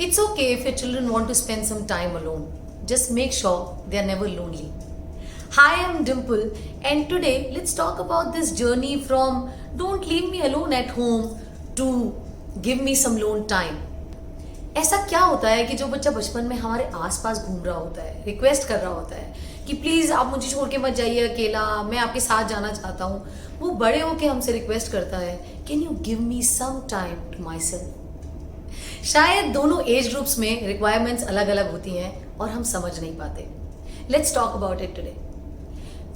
It's okay if your children want to spend some time alone. Just make sure they are never lonely. Hi, I'm Dimple, and today let's talk about this journey from don't leave me alone at home to give me some lone time. ऐसा क्या होता है कि जो बच्चा बचपन में हमारे आसपास घूम रहा होता है, रिक्वेस्ट कर रहा होता है कि प्लीज आप मुझे छोड़ के मत जाइए अकेला, मैं आपके साथ जाना चाहता हूँ, वो बड़े होके हमसे रिक्वेस्ट करता है can you give me some time to myself. शायद दोनों एज ग्रुप्स में रिक्वायरमेंट्स अलग अलग होती हैं और हम समझ नहीं पाते. Let's talk about it today.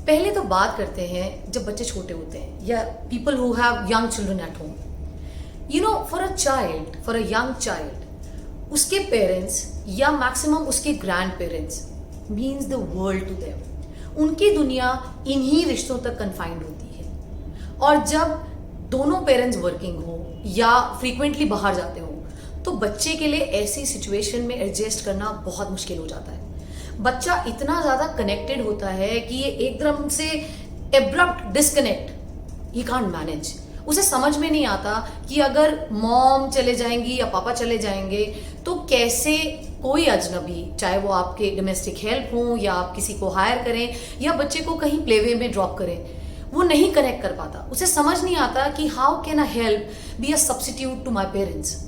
पहले तो बात करते हैं जब बच्चे छोटे होते हैं या people who have young children at home. You know, for a young child, उसके पेरेंट्स या मैक्सिमम उसके grandparents means the world to them. उनकी दुनिया इन्हीं रिश्तों तक कन्फाइंड होती है. और जब दोनों पेरेंट्स वर्किंग हो या फ्रीक्वेंटली बाहर जाते हो तो बच्चे के लिए ऐसी सिचुएशन में एडजस्ट करना बहुत मुश्किल हो जाता है. बच्चा इतना ज्यादा कनेक्टेड होता है कि ये एकदम से abrupt disconnect he can't manage. उसे समझ में नहीं आता कि अगर मॉम चले जाएंगी या पापा चले जाएंगे तो कैसे कोई अजनबी, चाहे वो आपके डोमेस्टिक हेल्प हो या आप किसी को हायर करें या बच्चे को कहीं प्लेवे में ड्रॉप करें, वो नहीं कनेक्ट कर पाता. उसे समझ नहीं आता कि how can a help be a substitute to my parents.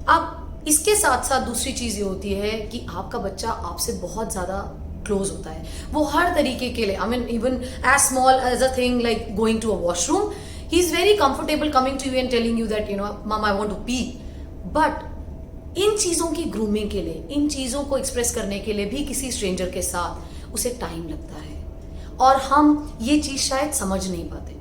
अब इसके साथ साथ दूसरी चीज ये होती है कि आपका बच्चा आपसे बहुत ज्यादा क्लोज होता है. वो हर तरीके के लिए, I mean even as small as a thing like going to a washroom, he is very comfortable coming to you and telling you that you know mum I want to pee. But इन चीजों की grooming के लिए, इन चीजों को express करने के लिए भी किसी स्ट्रेंजर के साथ उसे टाइम लगता है और हम ये चीज शायद समझ नहीं पाते.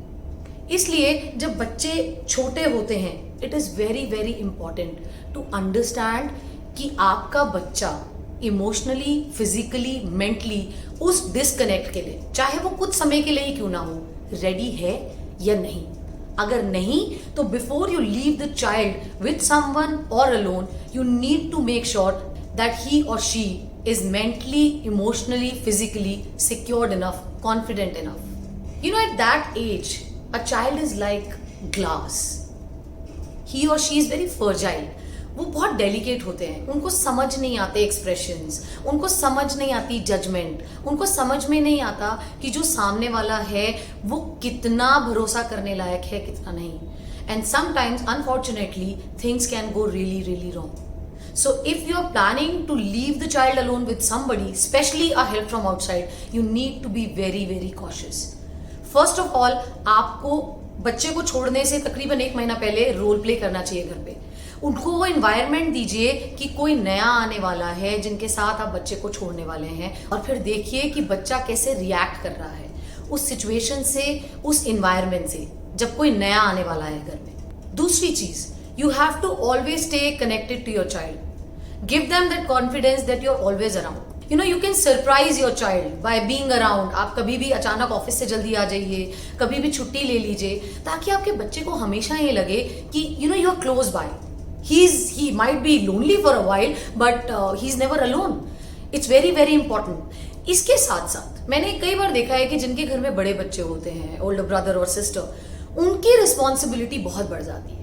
इसलिए जब बच्चे छोटे होते हैं it is very very important to understand कि आपका बच्चा इमोशनली, फिजिकली, मेंटली उस डिस्कनेक्ट के लिए, चाहे वो कुछ समय के लिए ही क्यों ना हो, रेडी है या नहीं. अगर नहीं तो before you leave the child with someone और alone, you need to make sure that he और she is mentally, emotionally, physically secured enough, confident enough. You know, at that age, a child is like glass. He or she is very fragile. वो बहुत delicate होते हैं. उनको समझ नहीं आते expressions, उनको समझ नहीं आती जजमेंट, उनको समझ में नहीं आता कि जो सामने वाला है वो कितना भरोसा करने लायक है, कितना नहीं. And sometimes unfortunately things can go really really wrong. So if you're planning to leave the child alone with somebody, especially a help from outside, you need to be very very cautious. First of all, आपको बच्चे को छोड़ने से तकरीबन 1 महीना पहले role play करना चाहिए घर पे. उनको वो इन्वायरमेंट दीजिए कि कोई नया आने वाला है जिनके साथ आप बच्चे को छोड़ने वाले हैं, और फिर देखिए कि बच्चा कैसे रिएक्ट कर रहा है उस सिचुएशन से, उस इन्वायरमेंट से, जब कोई नया आने वाला है घर में. दूसरी चीज, you have to always stay connected to your child. Give them that confidence that you're always around. You know, you can surprise your child by being around. आप कभी भी अचानक ऑफिस से जल्दी आ जाइए, कभी भी छुट्टी ले लीजिए, ताकि आपके बच्चे को हमेशा ये लगे कि you know you're close by. He might be lonely for a while, but he's never alone. It's very very important. इसके साथ साथ मैंने कई बार देखा है कि जिनके घर में बड़े बच्चे होते हैं, ओल्डर ब्रदर और सिस्टर, उनकी रिस्पॉन्सिबिलिटी बहुत बढ़ जाती है.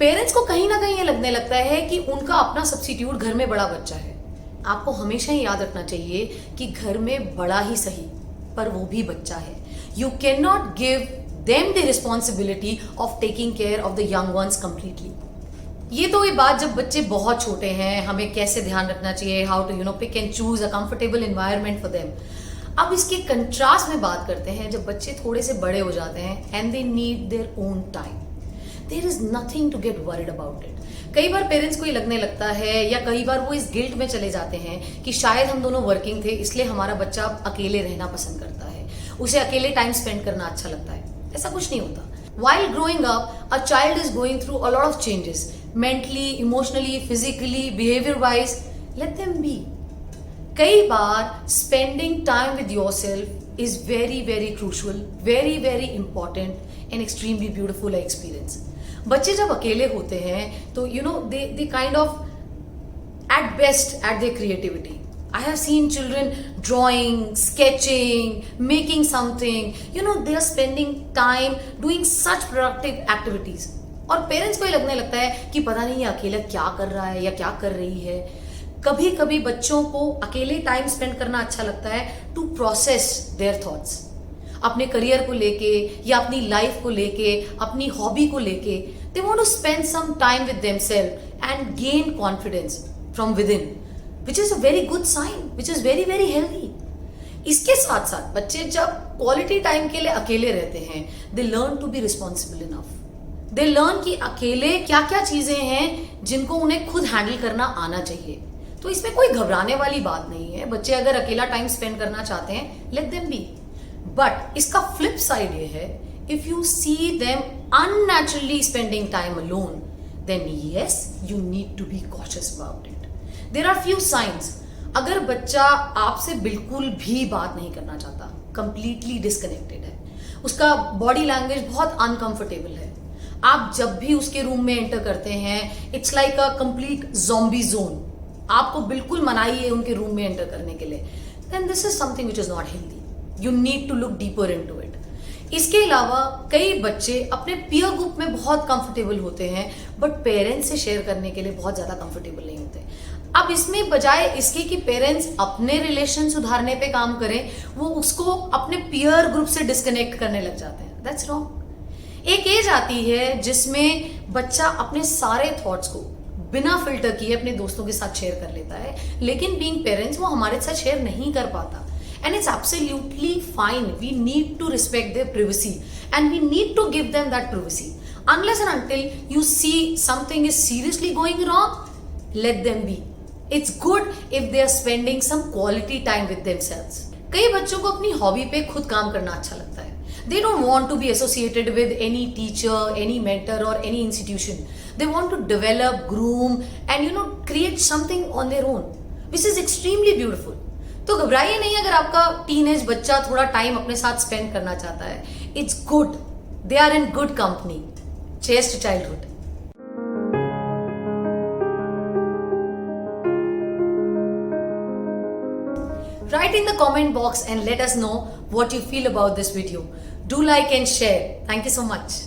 पेरेंट्स को कहीं ना कहीं ये लगने लगता है कि उनका अपना सब्स्टिट्यूट घर में बड़ा बच्चा है. आपको हमेशा ही याद रखना चाहिए कि घर में बड़ा ही सही, पर वो भी बच्चा है. You can not give them the responsibility of taking care of the young ones completely. ये तो ये बात जब बच्चे बहुत छोटे हैं, हमें कैसे ध्यान रखना चाहिए, how to pick and choose a comfortable environment for them. अब इसके कंट्रास्ट में बात करते हैं जब बच्चे थोड़े से बड़े हो जाते हैं and they need their own time. There is nothing to get worried about it. कई बार पेरेंट्स को ये लगने लगता है या कई बार वो इस गिल्ट में चले जाते हैं कि शायद हम दोनों वर्किंग थे इसलिए हमारा बच्चा अकेले रहना पसंद करता है, उसे अकेले टाइम स्पेंड करना अच्छा लगता है. ऐसा कुछ नहीं होता. While growing up, a child is going through a lot of changes, mentally, emotionally, physically, behavior wise. Let them be. कई बार spending time with yourself is very very crucial, very very important and extremely beautiful experience. बच्चे जब अकेले होते हैं तो you know they kind of at best at their creativity. I have seen children drawing, sketching, making something. You know, they are spending time doing such productive activities. और parents को ही लगने लगता है कि पता नहीं ये अकेला क्या कर रहा है या क्या कर रही है। कभी कभी बच्चों को अकेले टाइम स्पेंड करना अच्छा लगता है टू प्रोसेस देयर थॉट्स, अपने करियर को लेके या अपनी लाइफ को लेके, अपनी हॉबी को लेके। They want to spend some time with themselves and gain confidence from within, which is a very good sign, which is very very healthy. इसके साथ साथ बच्चे जब क्वालिटी टाइम के लिए अकेले रहते हैं, they learn to be responsible enough. They learn कि अकेले क्या क्या चीजें हैं जिनको उन्हें खुद हैंडल करना आना चाहिए। तो इसमें कोई घबराने वाली बात नहीं है। बच्चे अगर अकेला टाइम स्पेंड करना चाहते हैं, लेट देम बी। बट इसका फ्लिप साइड ये है, if you see them unnaturally spending time alone, then yes you need to be cautious about it. There are few signs. अगर बच्चा आपसे बिल्कुल भी बात नहीं करना चाहता, कंप्लीटली डिस्कनेक्टेड है, उसका बॉडी लैंग्वेज बहुत अनकंफर्टेबल है, आप जब भी उसके रूम में एंटर करते हैं it's like a complete zombie zone, आपको बिल्कुल मनाही है उनके रूम में एंटर करने के लिए, then this is something which is not healthy. You need to look deeper into it. इसके अलावा कई बच्चे अपने पीयर ग्रुप में बहुत कंफर्टेबल होते हैं बट पेरेंट्स से शेयर करने के लिए बहुत ज्यादा कंफर्टेबल नहीं होते। अब इसमें बजाय इसके कि पेरेंट्स अपने रिलेशन सुधारने पे काम करें, वो उसको अपने पीयर ग्रुप से डिस्कनेक्ट करने लग जाते हैं। That's wrong. एक एज आती है जिसमें बच्चा अपने सारे थॉट्स को बिना फिल्टर किए अपने दोस्तों के साथ शेयर कर लेता है, लेकिन बीइंग पेरेंट्स वो हमारे साथ शेयर नहीं कर पाता। And it's absolutely fine. We need to respect their privacy and we need to give them that privacy. Unless and until you see something is seriously going wrong, let them be. It's good if they are spending some quality time with themselves. कई बच्चों को अपनी hobby पे खुद काम करना अच्छा लगता है. They don't want to be associated with any teacher, any mentor or any institution. They want to develop, groom and create something on their own, which is extremely beautiful. तो घबराइए नहीं अगर आपका टीनेज बच्चा थोड़ा टाइम अपने साथ spend करना चाहता है. It's good, they are in good company. Cheers to childhood. Write in the comment box and let us know what you feel about this video. Do like and share. Thank you so much.